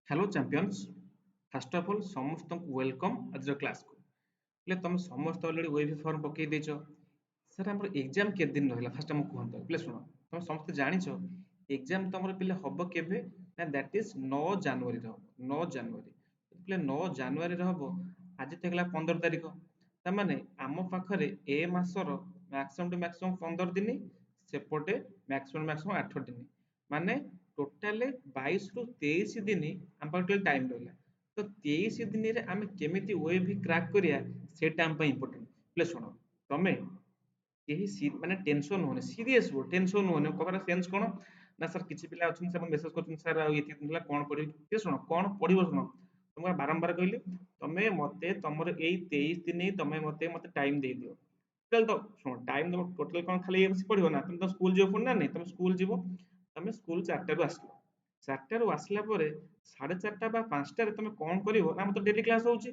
Hello champions. First of all समस्त welcome आज class को। ले तुम समस्त ऑलरेडी वेब फॉर्म पकई देछ। सर हमर एग्जाम के दिन रहला फर्स्ट हम कहंत प्लीज सुनो। तुम समस्त जानिछ एग्जाम तमर पिले हबो केबे ना दैट इज 9 जनवरी रे हबो 9 जनवरी। पिले 9 जनवरी रे हबो। आज तकला 15 तारिख त माने आम पाखरे ए मासर मैक्सिमम टू मैक्सिमम 15 दिन सेपटे मैक्सिमम 8 दिन माने टोटाल 22 रु 23 दिन आम पाखरे टाइम रहला। तो 23 दिन रे आमे केमिति वेब भी क्रैक करिया सेटा आम पई इंपोर्टेंट। प्लीज सुनो तमे यही माने टेंशन होने सीरियस हो टेंशन होने कबार सेंस कोन ना सर किछि पिला अछन से मेसेज करछन सर एति दिनला कोन पढि के सुनो कोन पढिबो सुनो तुमरा बारंबार कहली तमे मते तमर एई 23 दिन तमे मते मते टाइम दे दियो। टोटल तो सुनो टाइम दो टोटल कोन खाली ए पढिबो ना तुम तो स्कूल जियो पुन ना नहीं तुम स्कूल जिवो तमे स्कूल 4टा रु आसलो 4टा रु आसला परे 4:30 बा 5टा रे तमे कोन करिवो ना मते डेली क्लास होउची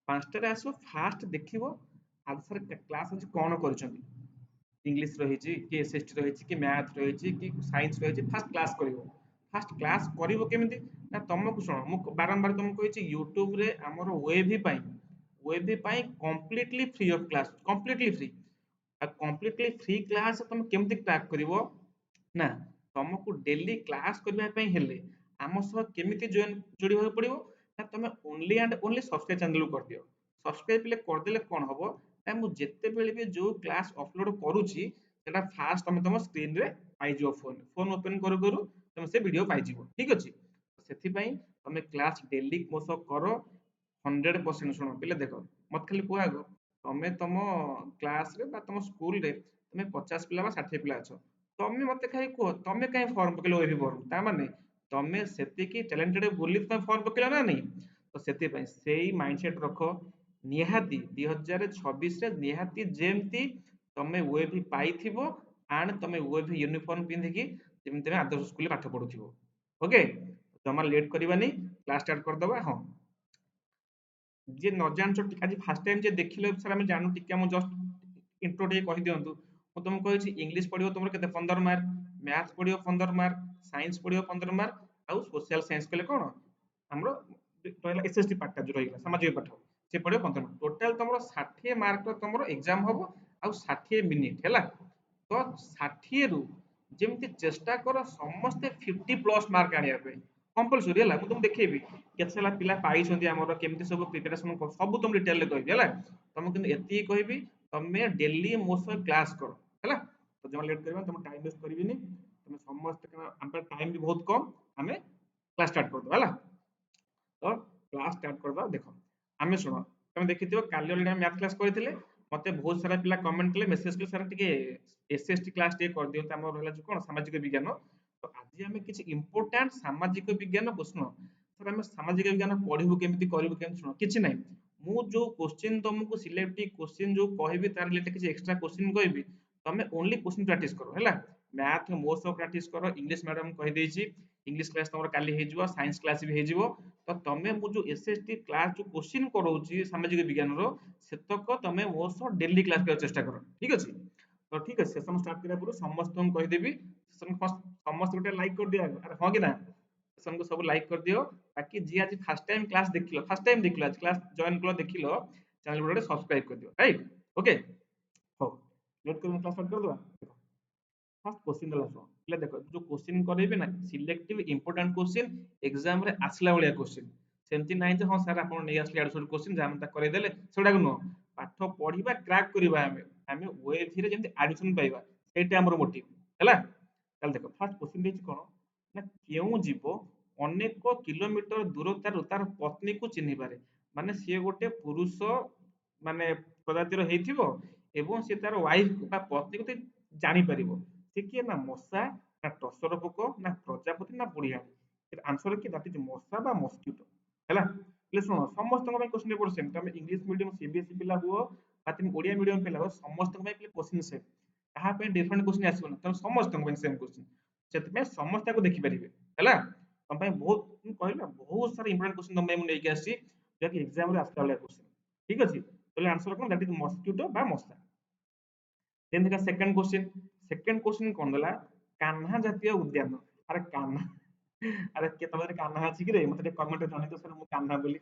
5टा रे आसो फास्ट देखिवो आज सर क्लास आज कोन करछन इंग्लिश रही कि एसएसटी रही कि मैथ रही कि साइंस रही फास्ट क्लास करिवो। फास्ट क्लास करिवो केमिति ना तुमको सुनो मु बारंबार तुमको कहिछि यूट्यूब रे हमर वेब पाई completely free of class completely free आ कंप्लीटली फ्री क्लास तुम केमिति क्रैक करिवो ना तुमको डेली क्लास करबा पई हेले आम सह केमिति जॉइन जोड़िबा पड़िवो ना तुम only and only subscribe channel कर दियो। सब्सक्राइब प्ले कर देले कोन हबो ना मु जेते बेले भी जो क्लास अपलोड करूची सेटा फास्ट तुम तुम स्क्रीन रे पाई जो फोन ओपन करू करू तुम से वीडियो पाई जीवो ठीक अछि। सेथि पई तुम क्लास डेली मोसो करो 100% सुनो पिले देखो मत खाली को आगो तमे तुम क्लास रे बा तुम स्कूल रे तुम 50 पिला बा 60 पिला अछो तमे मते खाली को तमे काई फॉर्म पकेलो एबी फॉर्म ता माने तमे सेति की टैलेंटेड बोली तमे फॉर्म पकेलो ना नहीं तो सेति पई सेही माइंडसेट रखो निहाती 2026 रे निहाती जेमती तमे वेब भी पाइथिबो आन तमे वेब यूनिफॉर्म पिंधि की जेमती तमे आदर्श स्कूल पाठ पढुथिबो। ओके जमा लेट करबानी क्लास स्टार्ट कर दबा। हां जे न जानछो आज फर्स्ट टाइम जे देखिलो सर हम जानू टिके हम जस्ट इंट्रो टे कहि दियंतु मु तुमको कहिछि इंग्लिश पढियो तुमर केते 15 मार्क मैथ पढियो 15 मार्क साइंस पढियो 15 मार्क आउ सोशल साइंस कले कोन हमरो रहला एसएसटी पार्ट जो रहिला सामाजिक पाठ से पढियो 15 मार्क टोटल तुमरो 60 मार्क तुमरो एग्जाम हबो आउ 60 मिनिट हैला तो 60 रु जेमती चेष्टा करो समस्ते 50 प्लस मार्क आनिया पे कंपलसरी हैला मु तुम देखेबी केते साला पिला पाइछन्ती हमर केमती सब प्रिपरेशन सब तुम डिटेल रे कहबी हैला तुम किन एती कहबी तमे डेली मो सह क्लास करो हैला तो जमा लेट करबा तुम टाइम वेस्ट करबिनी तुम समस्त हम पर टाइम भी बहुत कम हमें क्लास स्टार्ट कर दो हैला तो क्लास स्टार्ट कर दो देखो हमें सुनो तुम देखिथिबो काली ऑलरेडी हम मैथ क्लास करथिले मते बहुत सारा पिला कमेंट कले मेसेज कले सर टिके एसएसटी क्लास टे कर दियो त हमर रहला जो कोन सामाजिक विज्ञान तो आज हमें किछ इंपोर्टेंट सामाजिक विज्ञान प्रश्न सर हमें सामाजिक विज्ञान पढिबो केमिति करिवो केमिति सुनो किछ नै मु जो क्वेश्चन तुमको सिलेक्टिव क्वेश्चन जो कहबी तार रिलेटेड किछ एक्स्ट्रा क्वेश्चन कहबी तमे ओनली क्वेश्चन प्रैक्टिस करो हैला मैथ मोर सब प्रैक्टिस करो इंग्लिश मैडम कहि देछि इंग्लिश क्लास तमर काली हे जिवो साइंस क्लास भी हे जिवो तो तमे मु जो एसएसटी क्लास जो क्वेश्चन करौची सामाजिक विज्ञान रो सेतक तमे मोर सह डेली क्लास कर चेष्टा करो ठीक अछि। तो ठीक है सेशन स्टार्ट करिया पूर्व समस्त को कहि देबी सेशन फर्स्ट समस्त गोटे लाइक कर दिया अरे हां कि ना सेशन को सब लाइक कर दियो ताकि जी आज फर्स्ट टाइम क्लास देखिलो फर्स्ट टाइम देखिलो आज क्लास जॉइन कलो देखिलो चैनल गोटे सब्सक्राइब कर दियो राइट ओके हो लेट कर क्लास स्टार्ट कर दो देखो फर्स्ट क्वेश्चन देला सुनो ले देखो जो क्वेश्चन करेबे ना सिलेक्टिव इंपोर्टेंट क्वेश्चन एग्जाम रे आसला वाला क्वेश्चन सेमती नाही जे हां सर आपण नै आसले आडसो क्वेश्चन जाम ता करे देले सेडा को नो पाठ पढिबा क्रैक करिबा हमें वेब रे जेमती एडमिशन पाइबा सेटा हमर मोटिव हैला चल देखो फर्स्ट क्वेश्चन देछि कोन ना केउ जीव अनेक किलोमीटर दूरतार तार पत्नी को चिन्हि पारे माने से गोटे पुरुष माने प्रजातिर हेइथिबो एवं से तार वाइफ बा पत्नी को जानि परिबो से किए ना मशा ना टसर पोक ना प्रजापति ना बुढ़िया आंसर कि दैट इज मशा बा मस्किटो हैला ले सुनो समस्त को क्वेश्चन पेपर सेम तुम इंग्लिश मीडियम सीबीएसई पिला हुओ बा तुम ओडिया मीडियम पिला हो समस्त को क्वेश्चन सेम कहा पे डिफरेंट क्वेश्चन आसीबो ना तुम समस्त को सेम क्वेश्चन सेत में समस्त को देखि परिबे हैला तुम पे बहुत कहला बहुत सारा इंपोर्टेंट क्वेश्चन तुम पे मु लेके आसी जो कि एग्जाम रे आसला वाला क्वेश्चन ठीक अछि तो answer cone that is mosquito बा मशा देन देखा सेकंड क्वेश्चन कौन देला कान्हा जातीय उद्यान अरे कान्हा ଆରେ କିଏ ତମ କାହ୍ନା ଅଛି କି ରେ? ମତେ ଟିକେ କମେଣ୍ଟ ଜଣେଇ ଦିଅ ସାର୍ ମୁଁ କାହ୍ନା ବୋଲି।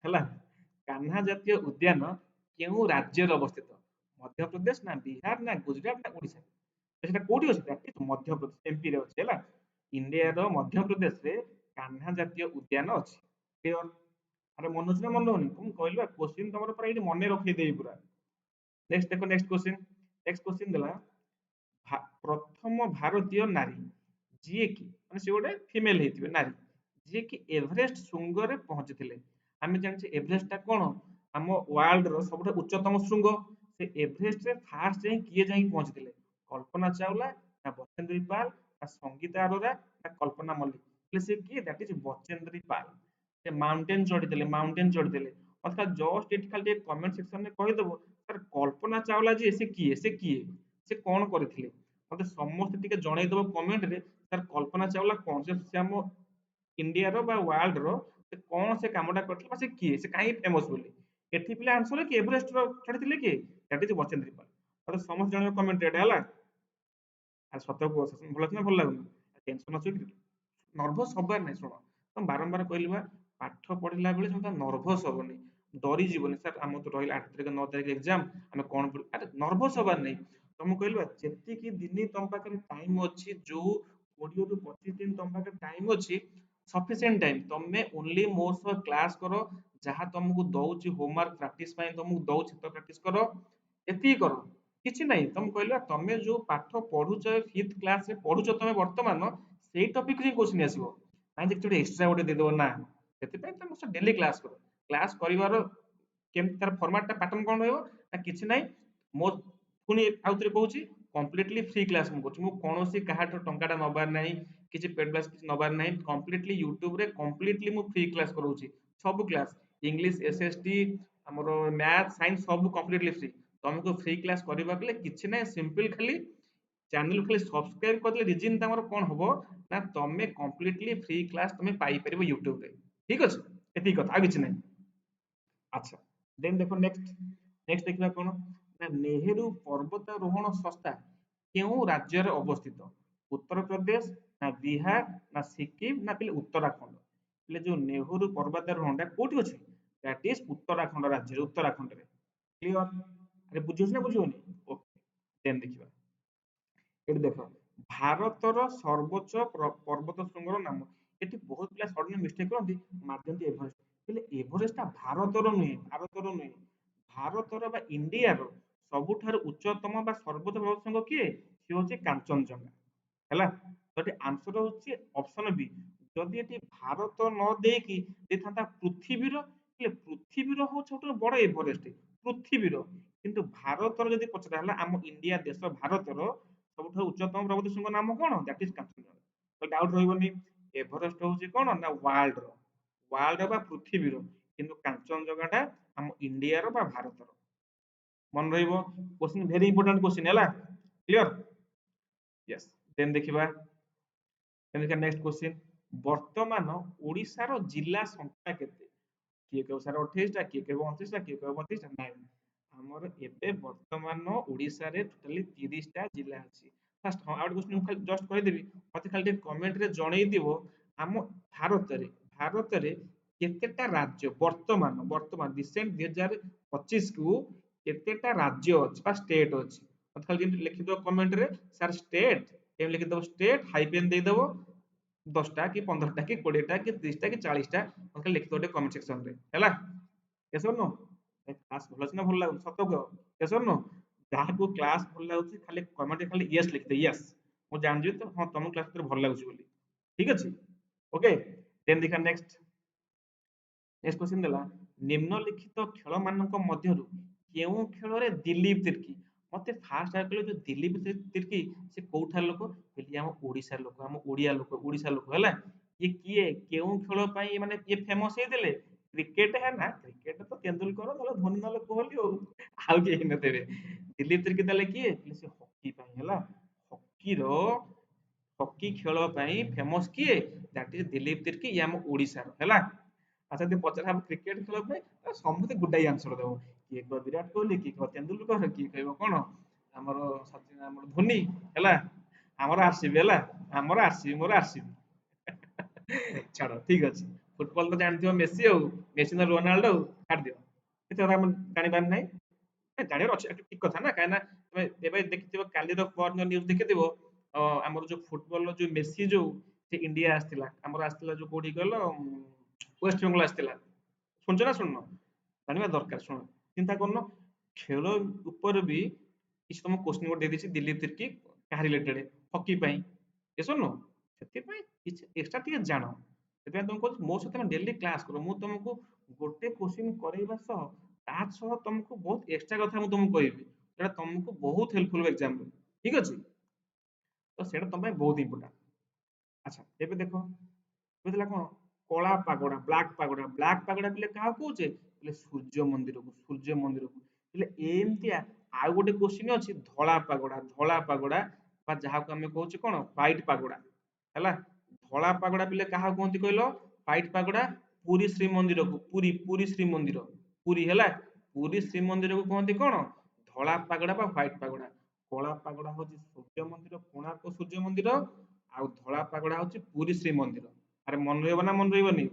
ହେଲା, କାହ୍ନା ଜାତୀୟ ଉଦ୍ୟାନ କେଉଁ ରାଜ୍ୟରେ ଅବସ୍ଥିତ? ମଧ୍ୟପ୍ରଦେଶ ନା ବିହାର ନା ଗୁଜରାଟ ନା ଓଡିଶା? ସେଟା କୋଉଠି ଅଛି? ଦ୍ୟାଟ ଇଜ ମଧ୍ୟପ୍ରଦେଶ, ଏମପି ରେ ଅଛି। ହେଲା, ଇଣ୍ଡିଆର ମଧ୍ୟପ୍ରଦେଶରେ କାହ୍ନା ଜାତୀୟ ଉଦ୍ୟାନ ଅଛି। କ୍ଲିୟର? ଆରେ ମନେ ଅଛି ନା ମନେ ହଉନି? ମୁଁ କହିଲି ବା କୋଶ୍ଚିନ୍ ତମର ପୁରା ଏଇଠି ମନେ ରଖେଇଦେବି ପୁରା। ନେକ୍ସଟ ଦେଖ, ନେକ୍ସଟ କୋଶ୍ଚିନ୍। ନେକ୍ସଟ କୋଶ୍ଚିନ୍ ଦେଲା ପ୍ରଥମ ଭାରତୀୟ ନାରୀ ଯିଏକି ମାନେ ସେ ଗୋଟେ ଫିମେଲ ହେଇଥିବେ ନାରୀ, ଯିଏକି ଏଭରେଷ୍ଟ ଶୃଙ୍ଗରେ ପହଞ୍ଚିଥିଲେ। ଆମେ ଜାଣିଛେ ଏଭରେଷ୍ଟ ଟା କଣ, ଆମ ୱାର୍ଲଡ ର ସବୁଠାରୁ ଉଚ୍ଚତମ ଶୃଙ୍ଗ। ସେ ଏଭରେଷ୍ଟ ରେ ଫାର୍ଷ୍ଟ ଯାଇ କିଏ ଯାଇକି ପହଞ୍ଚିଥିଲେ? କଳ୍ପନା ଚାୱଲା ନା ବଚେନ୍ଦ୍ରୀ ପାଲ ନା ସଙ୍ଗୀତା ଅରୋରା ନା କଳ୍ପନା ମଲ୍ଲିକ? ହେଲେ ସେ କିଏ? ଦ୍ୟାଟ ଇଜ ବଚେନ୍ଦ୍ରୀ ପାଲ। ସେ ମାଉଣ୍ଟେନ ଚଢିଥିଲେ, ମାଉଣ୍ଟେନ ଚଢିଥିଲେ। ମତେ ଜଷ୍ଟ ଏଠି ଖାଲି ଟିକେ କମେଣ୍ଟ ସେକ୍ସନ ରେ କହିଦବ ସାର୍ କଳ୍ପନା ଚାୱଲା ଯିଏ ସେ କିଏ, ସେ କିଏ, ସେ କଣ କରିଥିଲେ? ମତେ ସମସ୍ତେ ଟିକେ ଜଣେଇଦବ କମେଣ୍ଟ ରେ ସାର୍ କଳ୍ପନା ଚାୱଲା କଣ, ସେ ଆମ ଇଣ୍ଡିଆର ବା ୱାର୍ଲଡ ର ସେ କଣ ସେ କାମଟା କରିଥିଲେ ବା ସେ କିଏ, ସେ କାହିଁକି ଫେମସ ବୋଲି? ଏଠି ପିଲା ଆନ୍ସର କି ଏଭରେଷ୍ଟ ର ଚଢିଥିଲେ କିଏ? ଦ୍ୟାଟ ଇଜ ବଚେନ୍ଦ୍ରୀ ପାଲ। ମତେ ସମସ୍ତେ ଜଣେଇବ କମେଣ୍ଟ ରେ, ହେଲା। ଆଉ ସତ କୁହ ଭଲ ଅଛି ନା ଭଲ ଲାଗୁନି? ଟେନସନ ଅଛି କି? ନର୍ଭସ ହବାର ନାହିଁ। ଶୁଣ, ତ ବାରମ୍ବାର କହିଲି ବା ପାଠ ପଢିଲା ବେଳେ ତମେ ନର୍ଭସ ହବନି, ଡରିଯିବନି। ସାର୍ ଆମର ତ ରହିଲା 8 ତାରିଖ 9 ତାରିଖ ଏକ୍ସାମ, ଆମେ କଣ ପଢିବୁ? ଆରେ ନର୍ଭସ ହବାର ନାହିଁ। ତମକୁ କହିଲି ବା ଯେତିକି ଦିନ ତମ ପାଖରେ ଟାଇମ ଅଛି, ଯୋଉ 20 ରୁ 25 ଦିନ ତମ ପାଖରେ ଟାଇମ ଅଛି, ସଫିସିଏଣ୍ଟ ଟାଇମ ତମେ ଓନ୍ଲି ମୋ ସହ କ୍ଲାସ କର। ଯାହା ତମକୁ ଦଉଛି ହୋମୱାର୍କ ପ୍ରାକ୍ଟିସ ପାଇଁ ତମକୁ ଦଉଛି ତ ପ୍ରାକ୍ଟିସ କର, ଏତିକି କର। କିଛି ନାହିଁ, ତମେ କହିଲ ତମେ ଯୋଉ ପାଠ ପଢୁଛ 5th କ୍ଲାସ ରେ ପଢୁଛ ତମେ ବର୍ତ୍ତମାନ, ସେଇ ଟପିକ ହିଁ କୋଶ୍ଚିନ୍ ଆସିବ। କାହିଁକି ଗୋଟେ ଏକ୍ସଟ୍ରା ଗୋଟେ ଦେଇଦବ ନା। ସେଥିପାଇଁ ତମେ ଡେଲି କ୍ଲାସ କର। କ୍ଲାସ କରିବାର କେମିତି ତାର ଫର୍ମାଟ ଟା ପାଟର୍ନ କଣ ରହିବ ନା କିଛି ନାହିଁ। ମୋ ପୁଣି ଆଉଥରେ କହୁଛି, କମ୍ପ୍ଲିଟଲି ଫ୍ରି କ୍ଲାସ ମୁଁ କରୁଛି। ମୁଁ କୌଣସି କାହାଠୁ ଟଙ୍କାଟା ନବାର ନାହିଁ, କିଛି ପେଡ୍ କ୍ଲାସ କିଛି ନବାର ନାହିଁ। କମ୍ପ୍ଲିଟଲି ୟୁଟ୍ୟୁବରେ କମ୍ପ୍ଲିଟଲି ମୁଁ ଫ୍ରି କ୍ଲାସ କରଉଛି। ସବୁ କ୍ଲାସ ଇଂଲିଶ, ଏସଏସଟି, ଆମର ମ୍ୟାଥ, ସାଇନ୍ସ ସବୁ କମ୍ପ୍ଲିଟଲି ଫ୍ରି। ତମକୁ ଫ୍ରି କ୍ଲାସ କରିବାକୁ ହେଲେ କିଛି ନାହିଁ, ସିମ୍ପଲ ଖାଲି ଚ୍ୟାନେଲ ଖାଲି ସବସ୍କ୍ରାଇବ କରିଦେଲେ ରିଜିନ ତମର କଣ ହବ ନା ତମେ କମ୍ପ୍ଲିଟଲି ଫ୍ରି କ୍ଲାସ ତମେ ପାଇପାରିବ ୟୁଟ୍ୟୁବ ରେ। ଠିକ ଅଛି, ଏତିକି କଥା, ଆଉ କିଛି ନାହିଁ। ଆଚ୍ଛା, ଦେନ୍ ଦେଖ ନେକ୍ସଟ। ନେକ୍ସଟ ଦେଖିବା କଣ ନା ନେହେରୁ ପର୍ବତାରୋହଣ ସଂସ୍ଥା କେଉଁ ରାଜ୍ୟରେ ଅବସ୍ଥିତ? ଉତ୍ତରପ୍ରଦେଶ ନା ବିହାର ନା ସିକିମ ନା ଉତ୍ତରାଖଣ୍ଡ? ହେଲେ ଯୋଉ ନେହେରୁ ପର୍ବତାରୋହଣ ଟା କୋଉଠି ଅଛି? ଦ୍ୟାଟ ଇଜ ଉତ୍ତରାଖଣ୍ଡ ରାଜ୍ୟରେ, ଉତ୍ତରାଖଣ୍ଡରେ। କ୍ଲିୟର? ଆରେ ବୁଝିହଉଛି ନା ବୁଝିହଉନି? ଓକେ, ଦେନ୍ ଦେଖିବା। ଏଠି ଦେଖ, ଭାରତର ସର୍ବୋଚ୍ଚ ପର୍ବତ ଶୃଙ୍ଗର ନାମ। ଏଠି ବହୁତ ପିଲା ସଡନ ମିଷ୍ଟେକ କରନ୍ତି, ମାରନ୍ତି ଏଭରେଷ୍ଟ। ହେଲେ ଏଭରେଷ୍ଟ ଟା ଭାରତର ନୁହେଁ, ଭାରତର ନୁହେଁ। ଭାରତର ବା ଇଣ୍ଡିଆର ସବୁଠାରୁ ଉଚ୍ଚତମ ବା ସର୍ବୋଚ୍ଚ ପର୍ବତ ଶୃଙ୍ଗ କିଏ? ସେ ହଉଛି କାଞ୍ଚନଜଙ୍ଗା। ହେଲା, ତ ଏଠି ଆନ୍ସର ହଉଛି ଅପସନ ବି। ଯଦି ଏଠି ଭାରତ ନ ଦେଇକି ଦେଇଥାନ୍ତା ପୃଥିବୀର, ହେଲେ ପୃଥିବୀର ହଉଛି ସବୁଠାରୁ ବଡ ଏଭରେଷ୍ଟ, ପୃଥିବୀର। କିନ୍ତୁ ଭାରତର ଯଦି ପଚରା ହେଲା, ଆମ ଇଣ୍ଡିଆ ଦେଶ ଭାରତର ସବୁଠାରୁ ଉଚ୍ଚତମ ପର୍ବତ ଶୃଙ୍ଗ ନାମ କଣ? That is Kanchenjunga. ତ ଡାଉଟ ରହିବନି। ଏଭରେଷ୍ଟ ହଉଛି କଣ ନା ୱାର୍ଲଡର, ୱାର୍ଲଡ ବା ପୃଥିବୀର, କିନ୍ତୁ କାଞ୍ଚନଜଙ୍ଗା ଟା ଆମ ଇଣ୍ଡିଆର ବା ଭାରତର। ମନେ ରହିବ, କୋଶ୍ଚିନ୍ ଭେରି ଇମ୍ପୋର୍ଟାଣ୍ଟ କୋଶ୍ଚିନ୍, ହେଲା। କ୍ଲିୟର? ୟେସ୍। ଦେନ୍ ଦେଖିବା, ନେକ୍ସଟ କୋଶ୍ଚିନ୍। ବର୍ତ୍ତମାନ ଓଡିଶାର ଜିଲ୍ଲା ସଂଖ୍ୟା କେତେ? କିଏ କହିବ ସାର୍ 28ଟା, କିଏ କହିବ 29ଟା, କିଏ କହିବ 32ଟା। ନାଇଁ, ଆମର ଏବେ ବର୍ତ୍ତମାନ ଓଡିଶାରେ ଟୋଟାଲି 30ଟା ଜିଲ୍ଲା ଅଛି। ଫାର୍ଷ୍ଟ ହଁ, ଆଉ ଗୋଟେ କୋଶ୍ଚିନ୍ ମୁଁ ଖାଲି ଜଷ୍ଟ କହିଦେବି, ମତେ ଖାଲି ଟିକେ କମେଣ୍ଟରେ ଜଣେଇ ଦିଅ ଆମ ଭାରତରେ, ଭାରତରେ କେତେଟା ରାଜ୍ୟ ବର୍ତ୍ତମାନ, ବର୍ତ୍ତମାନ ରିସେଣ୍ଟ 2025 କୁ କେତେଟା ରାଜ୍ୟ ଅଛି ବା ଷ୍ଟେଟ ଅଛି? ମତେ ଖାଲି ଯେମିତି ଲେଖିଦବ କମେଣ୍ଟରେ ସାର୍ ଷ୍ଟେଟ, ଏମିତି ଲେଖିଦବ ଷ୍ଟେଟ, ହାଇପେନ୍ ଦେଇଦବ 10ଟା କି 15ଟା କି 20ଟା କି 30ଟା କି 40ଟା, ମତେ ଲେଖିଦବ ଟିକେ କମେଣ୍ଟ ସେକ୍ସନରେ, ହେଲା। yes or no? କ୍ଲାସ ଭଲ ଅଛି ନା ଭଲ ଲାଗୁନି? ସତ କୁହ, yes or no? ଯାହାକୁ କ୍ଲାସ ଭଲ ଲାଗୁଛି ଖାଲି କମେଣ୍ଟରେ ଖାଲି ୟେସ୍ ଲେଖିଦେ, ୟେସ୍। ମୁଁ ଜାଣିଯିବି ତ ହଁ ତମ କ୍ଲାସ ଭିତରେ ଭଲ ଲାଗୁଛି ବୋଲି। ଠିକ ଅଛି, ଓକେ। ଦେନ୍ ଦେଖିବା ନେକ୍ସଟ। ନେକ୍ସଟ କ୍ୱେଶ୍ଚନ ଦେଲା, ନିମ୍ନଲିଖିତ ଖେଳ ମାନଙ୍କ ମଧ୍ୟରୁ କେଉଁ ଖେଳରେ ଦିଲ୍ଲୀପ ତିର୍କି? ମତେ ଫାର୍ଷ୍ଟ କହିଲେ ଯୋଉ ଦିଲ୍ଲୀପ ତିର୍କି ସେ କୋଉଠାର ଲୋକ? କହିଲି ଆମ ଓଡିଶାର ଲୋକ, ଆମ ଓଡିଆ ଲୋକ, ଓଡିଶା ଲୋକ। ହେଲା, ଇଏ କିଏ କେଉଁ ଖେଳ ପାଇଁ ମାନେ ଇଏ ଫେମସ ହେଇଥିଲେ? କ୍ରିକେଟ ହେଲା, କ୍ରିକେଟ ତ ତେନ୍ଦୁଲକର ନହେଲେ ଧୋନି ନହେଲେ କୋହଲି, ଆଉ କେହି ନଥିବେ। ଦିଲ୍ଲୀପ ତିର୍କି ତାହେଲେ କିଏ? ସେ ହକି ପାଇଁ। ହେଲା, ହକିର, ହକି ଖେଳ ପାଇଁ ଫେମସ କିଏ? ଦ୍ୟାଟ ଇଜ ଦିଲ୍ଲୀପ ତିର୍କି, ଇଏ ଆମ ଓଡିଶାର। ହେଲା, ଆଚ୍ଛା ଯଦି ପଚାର ହବ କ୍ରିକେଟ ଖେଳ ପାଇଁ, ସମସ୍ତେ ଗୋଟାଏ ଆନ୍ସର ଦେବ। କିଏ କହିବ ବିରାଟ କୋହଲି, କିଏ କହିବ ତେନ୍ଦୁଲକର, କିଏ କହିବ କଣ ଆମର ସଚିନ, ଆମର ଧୋନି। ହେଲା, ଆମର ଆରସିବି। ହେଲା, ଆମର ଆରସିବି, ମୋର ଆରସିବି। ଛାଡ଼ ଠିକ ଅଛି। ଫୁଟବଲ ତ ଜାଣିଥିବ ମେସି ଆଉ ମେସି ନା ରୋନାଲ୍ଡୋ ଆଉ ଛାଡି ଦିଅ। ଏତେ କଥା ଆମେ ଜାଣିବାର ନାହିଁ। ଜାଣିବାର ଅଛି ଠିକ କଥା ନା, କାହିଁକି ନା ତମେ ଏବେ ଦେଖିଥିବ କାଲିର ପରଦିନ ନ୍ୟୁଜ ଦେଖିଥିବ ଆମର ଯୋଉ ଫୁଟବଲର ଯୋଉ ମେସି ଯୋଉ ସେ ଇଣ୍ଡିଆ ଆସିଥିଲା, ଆମର ଆସିଥିଲା ଯୋଉ କୋଉଠି କହିଲ ୱେଷ୍ଟ ବେଙ୍ଗଲ ଆସିଥିଲା। ଶୁଣିଛ ନା ଶୁଣିନ? ଜାଣିବା ଦରକାର। ଶୁଣ, ଚିନ୍ତା କରୁନ ଖେଳ ଉପରେ ବି କିଛି ତମକୁ କୋଶ୍ଚିନ୍ ଗୋଟେ ଦେଇଦେଇଛି ଦିଲ୍ଲୀପ ତିର୍କି କାହା ରିଲେଟେଡ୍ ହକି ପାଇଁ ଏସବୁ ନୁହଁ। ସେଥିପାଇଁ କିଛି ଏକ୍ସଟ୍ରା ଟିକେ ଜାଣ। ସେଥିପାଇଁ ତମକୁ କହୁଛି ମୋ ସହିତ ତମେ ଡେଲି କ୍ଲାସ କର। ମୁଁ ତମକୁ ଗୋଟେ କୋଶ୍ଚିନ୍ କରେଇବା ସହ ତା ସହ ତମକୁ ବହୁତ ଏକ୍ସଟ୍ରା କଥା ମୁଁ ତମକୁ କହିବି, ସେଟା ତମକୁ ବହୁତ ହେଲ୍ପଫୁଲ ହେବ ଏକ୍ସାମରେ। ଠିକ ଅଛି? ତ ସେଇଟା ତମ ପାଇଁ ବହୁତ ଇମ୍ପୋର୍ଟାଣ୍ଟ। ଆଚ୍ଛା ଏବେ ଦେଖ, ବୁଝିଲା କଣ କଳା pagoda black pagoda. Black pagoda ପିଲେ କାହାକୁ କହୁଛେ? ବୋଲେ ସୂର୍ଯ୍ୟ ମନ୍ଦିରକୁ, ସୂର୍ଯ୍ୟ ମନ୍ଦିରକୁ। ହେଲେ ଏମିତିଆ ଆଉ ଗୋଟେ କୋଶ୍ଚିନ୍ ଅଛି ଧଳା ପାଗୋଡା। ଧଳା ପାଗୋଡା ବା ଯାହାକୁ ଆମେ କହୁଛେ କଣ ହ୍ୱାଇଟ ପାଗୋଡା ହେଲା। ଧଳା ପାଗୋଡା ପିଲେ କାହାକୁ କୁହନ୍ତି କହିଲ? ହ୍ୱାଇଟ ପାଗୋଡା ପୁରୀ ଶ୍ରୀମନ୍ଦିରକୁ, ପୁରୀ ପୁରୀ ଶ୍ରୀମନ୍ଦିର ପୁରୀ ହେଲା। ପୁରୀ ଶ୍ରୀମନ୍ଦିରକୁ କୁହନ୍ତି କଣ? ଧଳା ପାଗୋଡା ବା ହ୍ୱାଇଟ ପାଗୋଡା। କଳା ପାଗୋଡା ହଉଛି ସୂର୍ଯ୍ୟ ମନ୍ଦିର, କୋଣାର୍କ ସୂର୍ଯ୍ୟ ମନ୍ଦିର। ଆଉ ଧଳା ପାଗୋଡା ହଉଛି ପୁରୀ ଶ୍ରୀମନ୍ଦିର। ଆରେ ମନେ ରହିବ ନା ମନେ ରହିବନି?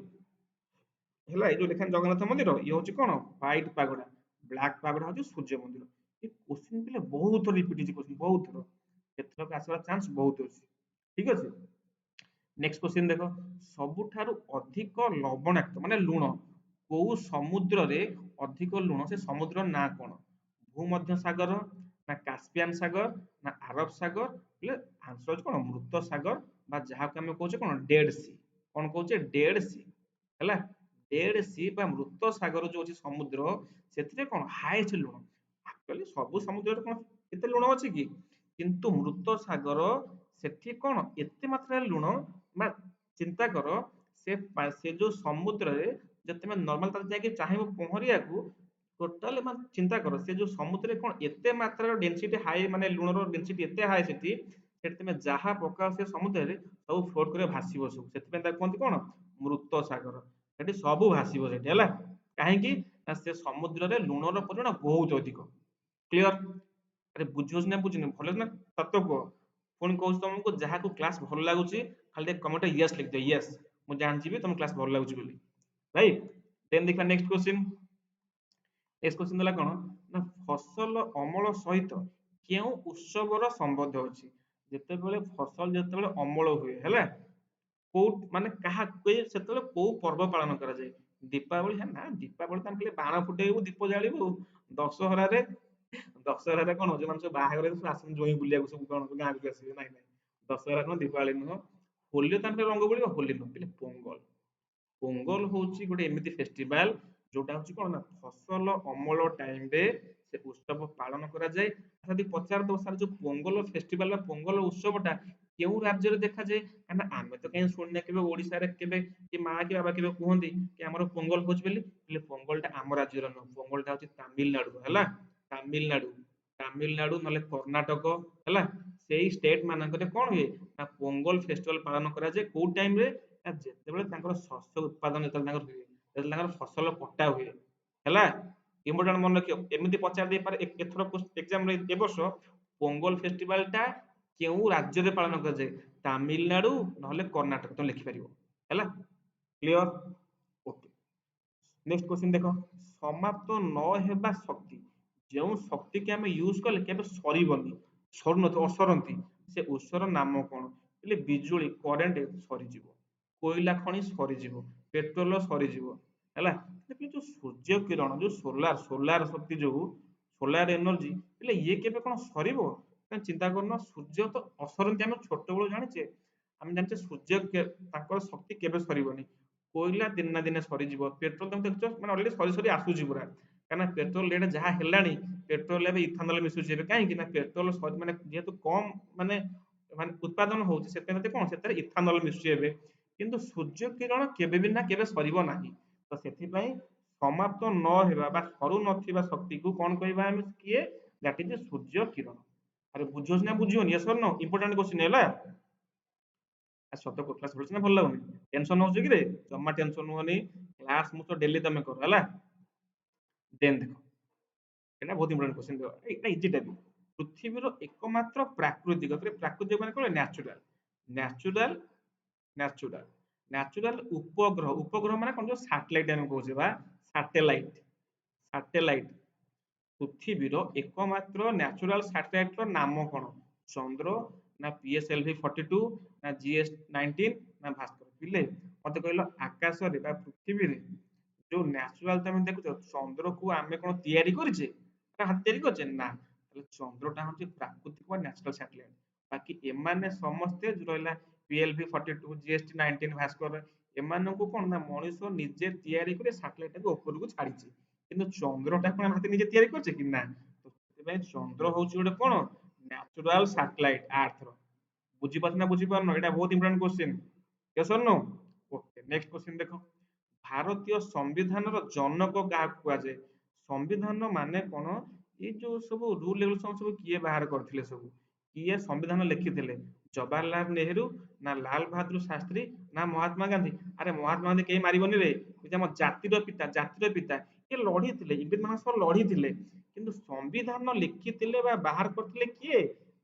ହେଲା ଏଇ ଯୋଉ ଲେଖା ଜଗନ୍ନାଥ ମନ୍ଦିର ଇଏ ହଉଛି କଣ ହ୍ୱାଇଟ ପାଗୋଡା। ବ୍ଲାକ୍ ପାଗୋଡା ହଉଛି ସୂର୍ଯ୍ୟ ମନ୍ଦିର। ଏ କୋଶ୍ଚିନ୍ ପିଲେ ବହୁତ ଥର ରିପିଟ ହେଇଛି, କୋଶ୍ଚିନ୍ ବହୁତ ଥର। ଏଥରକ ଆସିବାର ଚାନ୍ସ ବହୁତ ଅଛି। ଠିକ ଅଛି? ନେକ୍ସଟ କୋଶ୍ଚିନ୍ ଦେଖ, ସବୁଠାରୁ ଅଧିକ ଲବଣାକ୍ତ ମାନେ ଲୁଣ କୋଉ ସମୁଦ୍ରରେ ଅଧିକ ଲୁଣ, ସେ ସମୁଦ୍ରର ନାଁ କଣ? ଭୂମଧ୍ୟ ସାଗର, ନା କାସ୍ପିଆନ ସାଗର, ନା ଆରବ ସାଗର, ହେଲେ ଆନ୍ସର ହଉଛି କଣ ମୃତ ସାଗର ବା ଯାହାକୁ ଆମେ କହୁଛେ କଣ ଡେଡ ସି। କଣ କହୁଛେ? ଡେଡ ସି ହେଲା। ଡେଡ ସି ବା ମୃତ ସାଗର ଯୋଉ ଅଛି ସମୁଦ୍ର, ସେଥିରେ କଣ ହାଏଷ୍ଟ ଲୁଣ। ଆକ୍ଚୁଆଲି ସବୁ ସମୁଦ୍ରରେ କଣ ଏତେ ଲୁଣ ଅଛି କି? କିନ୍ତୁ ମୃତ ସାଗର ସେଠି କଣ ଏତେ ମାତ୍ରାରେ ଲୁଣ, ବା ଚିନ୍ତା କର ସେ ଯୋଉ ସମୁଦ୍ରରେ ଯଦି ତମେ ନର୍ମାଲ ତାର ଯାଇକି ଚାହିଁବ ପହଁରିବାକୁ, ଟୋଟାଲି ମାନେ ଚିନ୍ତା କର ସେ ଯୋଉ ସମୁଦ୍ରରେ କଣ ଏତେ ମାତ୍ରାର ଡେନ୍ସିଟି ହାଇ, ମାନେ ଲୁଣର ଡେନ୍ସିଟି ଏତେ ହାଇ ସେଠି, ସେଠି ତମେ ଯାହା ପକାଅ ସେ ସମୁଦ୍ରରେ ସବୁ ଫ୍ଲୋଟ করে ଭାସିବ ସବୁ। ସେଥିପାଇଁ ତାକୁ କୁହନ୍ତି କଣ ମୃତ ସାଗର। ସେଠି ସବୁ ଭାସିବ ସେଠି ହେଲା। କାହିଁକି? ନା ସେ ସମୁଦ୍ରରେ ଲୁଣର ପରିମାଣ ବହୁତ ଅଧିକ। କ୍ଲିୟର? ଆରେ ବୁଝୁଛି ନା ବୁଝୁନି? ଭଲ ନା ସତ କୁହ। ପୁଣି କହୁଛି ତମକୁ ଯାହାକୁ କ୍ଲାସ ଭଲ ଲାଗୁଛି ଖାଲି ଟିକେ କମେଣ୍ଟ ୟେସ୍ ଲେଖିଦିଅ, ୟେସ୍ ମୁଁ ଜାଣିଯିବି ତମ କ୍ଲାସ ଭଲ ଲାଗୁଛି ବୋଲି। ରାଇଟ? ଦେନ୍ ଦେଖିବା ନେକ୍ସଟ କ୍ୱେଶ୍ଚିନ୍। ନେକ୍ସଟ କ୍ୱେଶ୍ଚିନ୍ ଦେଲା କଣ ନା ଫସଲ ଅମଳ ସହିତ କେଉଁ ଉତ୍ସବର ସମ୍ବନ୍ଧ ଅଛି? ଯେତେବେଳେ ଫସଲ ଯେତେବେଳେ ଅମଳ ହୁଏ ହେଲା, କୋଉ ମାନେ କାହା ସେତେବେଳେ କୋଉ ପର୍ବ ପାଳନ କରାଯାଏ? ଦୀପାବଳି ନା, ଦୀପାବଳି ତ ଆମେ ଖାଲି ବାଣ ଫୁଟେଇବୁ ଦୀପ ଜାଳିବୁ। ଦଶହରାରେ, ଦଶହରାରେ କଣ ଯୋଉମାନେ ସବୁ ବାହାଘର ସବୁ ଆସନ୍ତି ଜୋଇଁ ବୁଲିବାକୁ ସବୁ କଣ ଗାଁକୁ ଆସିବେ। ନାଇଁ ନାଇଁ, ଦଶହରା ନୁହଁ, ଦିପାବଳି ନୁହଁ। ହୋଲି ତ ଆମେ ରଙ୍ଗ ବୋଳିବା, ହୋଲି ନୁହଁ। ପିଲେ ପୋଙ୍ଗଲ। ପୋଙ୍ଗଲ ହଉଛି ଗୋଟେ ଏମିତି ଫେଷ୍ଟିଭାଲ ଯୋଉଟା ହଉଛି କଣ ନା ଫସଲ ଅମଳ ଟାଇମରେ ସେ ଉତ୍ସବ ପାଳନ କରାଯାଏ। ଯଦି ପଚାରିଦବ ସାର୍ ଯୋଉ ପୋଙ୍ଗଲ ଫେଷ୍ଟିଭାଲ ବା ପୋଙ୍ଗଲ ଉତ୍ସବଟା କେଉଁ ରାଜ୍ୟରେ ଦେଖାଯାଏ? କାହିଁକିନା ଆମେ ତ କାହିଁ ଶୁଣିନେ କେବେ ଓଡିଶାରେ କେବେ କି ମା କି ବାବା କେବେ କୁହନ୍ତି କି ଆମର ପୋଙ୍ଗଲ ହଉଛି ବୋଲି। ହେଲେ ପୋଙ୍ଗଲଟା ଆମ ରାଜ୍ୟର ନୁହଁ, ପୋଙ୍ଗଲଟା ହଉଛି ତାମିଲନାଡୁ ହେଲା। ତାମିଲନାଡୁ, ତାମିଲନାଡୁ ନହେଲେ କର୍ଣ୍ଣାଟକ ହେଲା। ସେଇ ଷ୍ଟେଟ ମାନଙ୍କରେ କଣ ହୁଏ ନା ପୋଙ୍ଗଲ ଫେଷ୍ଟିଭାଲ ପାଳନ କରାଯାଏ। କୋଉ ଟାଇମରେ? ନା ଯେତେବେଳେ ତାଙ୍କର ଶସ୍ୟ ଉତ୍ପାଦନ ଯେତେବେଳେ ତାଙ୍କର ହୁଏ, ଯେତେବେଳେ ତାଙ୍କର ଫସଲ କଟା ହୁଏ ହେଲା। ଇମ୍ପୋର୍ଟାଣ୍ଟ ମନେ ରଖିବ, ଏମିତି ପଚାରି ଦେଇପାରେ ଏଥର ଏକ୍ସାମରେ ଏ ବର୍ଷ ପୋଙ୍ଗଲ ଫେଷ୍ଟିଭାଲ ଟା କେଉଁ ରାଜ୍ୟରେ ପାଳନ କରାଯାଏ? ତାମିଲନାଡୁ ନହେଲେ କର୍ଣ୍ଣାଟକ ତମେ ଲେଖିପାରିବ ହେଲା। କ୍ଲିୟର? ଓକେ। ନେକ୍ସଟ କ୍ୱେଶ୍ଚିନ୍ ଦେଖ, ସମାପ୍ତ ନ ହେବା ଶକ୍ତି, ଯେଉଁ ଶକ୍ତିକି ଆମେ ୟୁଜ କଲେ କେବେ ସରିବନି, ସରୁନଥିବ, ଅସରନ୍ତି, ସେ ଉତ୍ସର ନାମ କଣ? ହେଲେ ବିଜୁଳି କରେଣ୍ଟ ସରିଯିବ, କୋଇଲା ଖଣି ସରିଯିବ, ପେଟ୍ରୋଲ ସରିଯିବ ହେଲା। କିନ୍ତୁ ଯୋଉ ସୂର୍ଯ୍ୟ କିରଣ, ଯୋଉ ସୋଲାର, ସୋଲାର ଶକ୍ତି ଯୋଉ ସୋଲାର ଏନର୍ଜି, ହେଲେ ଇଏ କେବେ କଣ ସରିବ? କାରଣ ଚିନ୍ତା କରୁନ ସୂର୍ଯ୍ୟ ତ ଅସରନ୍ତି, ଆମେ ଛୋଟବେଳୁ ଜାଣିଛେ। ଆମେ ଜାଣିଛେ ସୂର୍ଯ୍ୟ ତାଙ୍କର ଶକ୍ତି କେବେ ସରିବନି। କୋଇଲା ଦିନେ ନା ଦିନେ ସରିଯିବ, ପେଟ୍ରୋଲ ତମେ ଦେଖୁଛ ମାନେ ଅଲରେଡି ସରି ସରି ଆସୁଛି ପୁରା। କାହିଁକିନା ପେଟ୍ରୋଲ ରେଟ୍ ଯାହା ହେଲାଣି, ପେଟ୍ରୋଲ ଏବେ ଇଥାନଲ ମିଶୁଛି ଏବେ। କାହିଁକି ନା ପେଟ୍ରୋଲ ମାନେ ଯେହେତୁ କମ ମାନେ ମାନେ ଉତ୍ପାଦନ ହଉଛି, ସେଥିପାଇଁ କଣ ସେଥିରେ ଇଥାନଲ ମିଶୁଛି ଏବେ। କିନ୍ତୁ ସୂର୍ଯ୍ୟ କିରଣ କେବେ ବି ନା କେବେ ସରିବ ନାହିଁ। ତ ସେଥିପାଇଁ ସମାପ୍ତ ନ ହେବା ବା ସରୁ ନଥିବା ଶକ୍ତିକୁ କଣ କହିବା ଆମେ? କିଏ? ଦ୍ୟାଟ ଇଜ ସୂର୍ଯ୍ୟ କିରଣ। ଆରେ ବୁଝୁଛି ନା ବୁଝିବନି? ୟେସ୍ ଅର୍ ନୋ? ଇମ୍ପୋର୍ଟାଣ୍ଟ କ୍ୱେଶ୍ଚିନ୍ ହେଲା। ସତ କ୍ଲାସ ଭଲଛି ନା ଭଲ ଲାଗୁନି? ଟେନସନ ହଉଛି କିରେ? ଜମା ଟେନସନ ହୁଅନି, କ୍ଲାସ ମୁଁ ତ ଡେଲି ତମେ କର ହେଲା। ଦେନ୍ ଦେଖ, এটা ବହୁତ ଇମ୍ପୋର୍ଟାଣ୍ଟ କ୍ୱେଶ୍ଚିନ୍। ଦେଖ ଏଇଟା ଇଜିଟା ବି। ପୃଥିବୀର ଏକମାତ୍ର ପ୍ରାକୃତିକ, ପ୍ରାକୃତିକ ମାନେ କଣ? ନ୍ୟାଚୁରାଲ, ନ୍ୟାଚୁରାଲ, ନ୍ୟାଚୁରାଲ ନ୍ୟାଚୁରାଲ ଉପଗ୍ରହ ଉପଗ୍ରହ ମାନେ କଣ, ଯୋଉ ସାଟେଲାଇଟ ଆମେ କହୁଛେ ବା ସାଟେଲାଇଟ ସାଟେଲାଇଟ ପୃଥିବୀର ଏକମାତ୍ର ନ୍ୟାଚୁରାଲ ସାଟେଲାଇଟ ର ନାମ କଣ? ଚନ୍ଦ୍ର ନା PSLV-42 ନା GS-19 ନା ଭାସ୍କର? ପିଲେ ମତେ କହିଲ ଆକାଶରେ ବା ପୃଥିବୀରେ ଯୋଉ ନ୍ୟାଚୁରାଲ ତମେ ଦେଖୁଛ ଚନ୍ଦ୍ରକୁ ଆମେ କଣ ତିଆରି କରିଛେ ନା ହାତ ତିଆରି କରିଛେ ନା, ତାହେଲେ ଚନ୍ଦ୍ରଟା ହଉଛି ପ୍ରାକୃତିକ ବା ନ୍ୟାଚୁରାଲ ସାଟେଲାଇଟ। ବାକି ଏମାନେ ସମସ୍ତେ ଯୋଉ ରହିଲା PLV-42 GS-19 ଭାସ୍କର ଏମାନଙ୍କୁ କଣ ନା ମଣିଷ ନିଜେ ତିଆରି କରି ସାଟେଲାଇଟ ଟାକୁ ଉପରକୁ ଛାଡିଛି, କିନ୍ତୁ ଚନ୍ଦ୍ରଟା କଣ ଆମେ ହାତେ ନିଜେ ତିଆରି କରିଛେ କି ନା। ତ ସେଥିପାଇଁ ଚନ୍ଦ୍ର ହଉଛି ଗୋଟେ କଣ ନ୍ୟାଚୁରାଲ ସାଟେଲାଇଟ ଆର୍ଥର। ବୁଝିପାରୁଛ ନା ବୁଝିପାରୁନ? ଏଇଟା ବହୁତ ଇମ୍ପୋର୍ଟାଣ୍ଟ କ୍ୱେଶ୍ଚିନ୍। ୟେସ୍ ଅର୍ नो? ଓକେ, ନେକ୍ସଟ କ୍ୱେଶ୍ଚିନ୍ ଦେଖ। ଭାରତୀୟ ସମ୍ବିଧାନର ଜନକ କାହାକୁ କୁହାଯାଏ? ସମ୍ବିଧାନ ମାନେ କଣ, ଏଇ ଯୋଉ ସବୁ ରୁଲ ରେଗୁଲେସନ ସବୁ କିଏ ବାହାର କରିଥିଲେ, ସବୁ କିଏ ସମ୍ବିଧାନ ଲେଖିଥିଲେ? ଜବାହରଲାଲ ନେହେରୁ ନା ଲାଲ ବାହାଦୁର ଶାସ୍ତ୍ରୀ ନା ମହାତ୍ମା ଗାନ୍ଧୀ? ଆରେ ମହାତ୍ମା ଗାନ୍ଧୀ କେହି ମାରିବନି ରେ, ଆମ ଜାତିର ପିତା, ଜାତିର ପିତା। ଇଏ ଲଢିଥିଲେ, ଇଂରେଜ ମାନଙ୍କ ସହ ଲଢିଥିଲେ, କିନ୍ତୁ ସମ୍ବିଧାନ ଲେଖିଥିଲେ ବା ବାହାର କରିଥିଲେ କିଏ?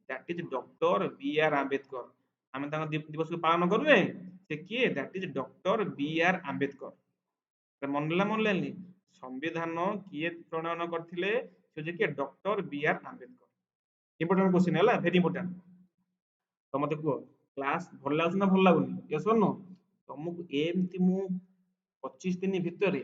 That is doctor B.R. Ambedkar. ଆମେ ତାଙ୍କ ଦିବସକୁ ପାଳନ କରୁନେ, ସେ କିଏ? That is doctor B.R. Ambedkar. ମନେ ଲାଗିନି? ସମ୍ବିଧାନ କିଏ ପ୍ରଣୟନ କରିଥିଲେ? ସେ ଯେ କିଏ? Doctor B.R. Ambedkar. Important question ହେଲା, ଭେରି ଇମ୍ପୋର୍ଟାଣ୍ଟ। ତ ମତେ କୁହ, କ୍ଲାସ ଭଲ ଲାଗୁଛି ନା ଭଲ ଲାଗୁନି? ୟେସ୍ ଅର୍ नो? ତମକୁ ଏମିତି ମୁଁ 25 ଦିନ ଭିତରେ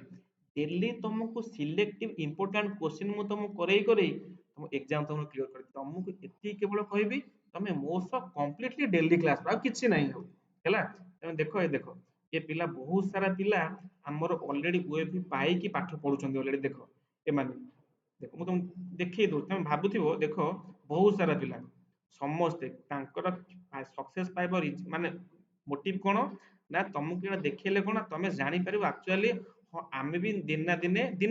ଡେଲି ତମକୁ ସିଲେକ୍ଟିଭ ଇମ୍ପୋର୍ଟାଣ୍ଟ କ୍ୱେଶ୍ଚିନ୍ ମୁଁ ତମକୁ କରେଇ କରେଇ ତମ ଏକ୍ସାମ ତମକୁ କ୍ଲିୟର କରିବି। ତମକୁ ଏତିକି କେବଳ କହିବି, ତମେ ମୋ ସହ କମ୍ପ୍ଲିଟଲି ଡେଲି କ୍ଲାସ, ଆଉ କିଛି ନାହିଁ ଆଉ ହେଲା। ତମେ ଦେଖ, ଏ ଦେଖ ଏ ପିଲା, ବହୁତ ସାରା ପିଲା ଆମର ଅଲରେଡି OAV ପାଇକି ପାଠ ପଢୁଛନ୍ତି ଅଲରେଡି। ଦେଖ ଏମାନେ, ଦେଖ ମୁଁ ତମକୁ ଦେଖେଇ ଦଉଛି, ତମେ ଭାବୁଥିବ, ଦେଖ ବହୁତ ସାରା ପିଲା ସମସ୍ତେ ତାଙ୍କର ସକ୍ସେସ ପାଇବାର ମାନେ ମୋଟିଭ କଣ ନା, ତମକୁ ଏଇଟା ଦେଖେଇଲେ କଣ ତମେ ଜାଣିପାରିବ ଆକ୍ଚୁଆଲି ହଁ ଆମେ ବି ଦିନ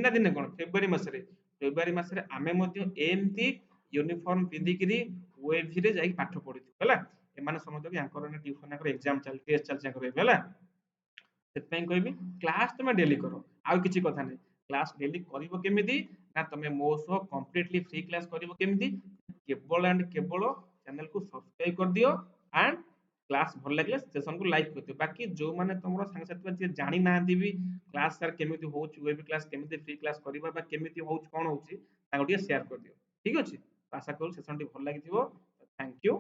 ନା ଦିନେ କଣ ଫେବୃଆରୀ ମାସରେ ଆମେ ମଧ୍ୟ ଏମିତି ୟୁନିଫର୍ମ ପିନ୍ଧିକିରି OAV ରେ ଯାଇକି ପାଠ ପଢିଛୁ ହେଲା। ଏମାନେ ସମସ୍ତେ ବି ୟାଙ୍କର ଟ୍ୟୁସନ ୟାଙ୍କର ଏକ୍ସାମ ଚାଲିଛି, ଟେଷ୍ଟ ଚାଲିଛି ୟାଙ୍କର ଏବେ ହେଲା। ସେଥିପାଇଁ କହିବି କ୍ଲାସ ତମେ ଡେଲି କର, ଆଉ କିଛି କଥା ନାହିଁ। କ୍ଲାସ ଡେଲି କରିବ କେମିତି ନା, ତମେ ମୋ ସହ କମ୍ପ୍ଲିଟଲି ଫ୍ରି କ୍ଲାସ କରିବ କେମିତି, କେବଳ ଆଣ୍ଡ କେବଳ ଚ୍ୟାନେଲକୁ ସବସ୍କ୍ରାଇବ କରିଦିଅ ଆଣ୍ଡ କ୍ଲାସ ଭଲ ଲାଗିଲେ ସେସନକୁ ଲାଇକ୍ କରିଦିଅ। ବାକି ଯୋଉମାନେ ତମର ସାଙ୍ଗସାଥି ଯିଏ ଜାଣି ନାହାନ୍ତି ବି କ୍ଲାସ ସାର୍ କେମିତି ହଉଛି, ୱେବ କ୍ଲାସ କେମିତି ଫ୍ରି କ୍ଲାସ କରିବା ବା କେମିତି ହଉଛି କଣ ହଉଛି, ତାଙ୍କୁ ଟିକେ ସେୟାର କରିଦିଅ। ଠିକ ଅଛି, ଆଶା କରୁଛି ସେସନଟି ଭଲ ଲାଗିଥିବ। Thank you.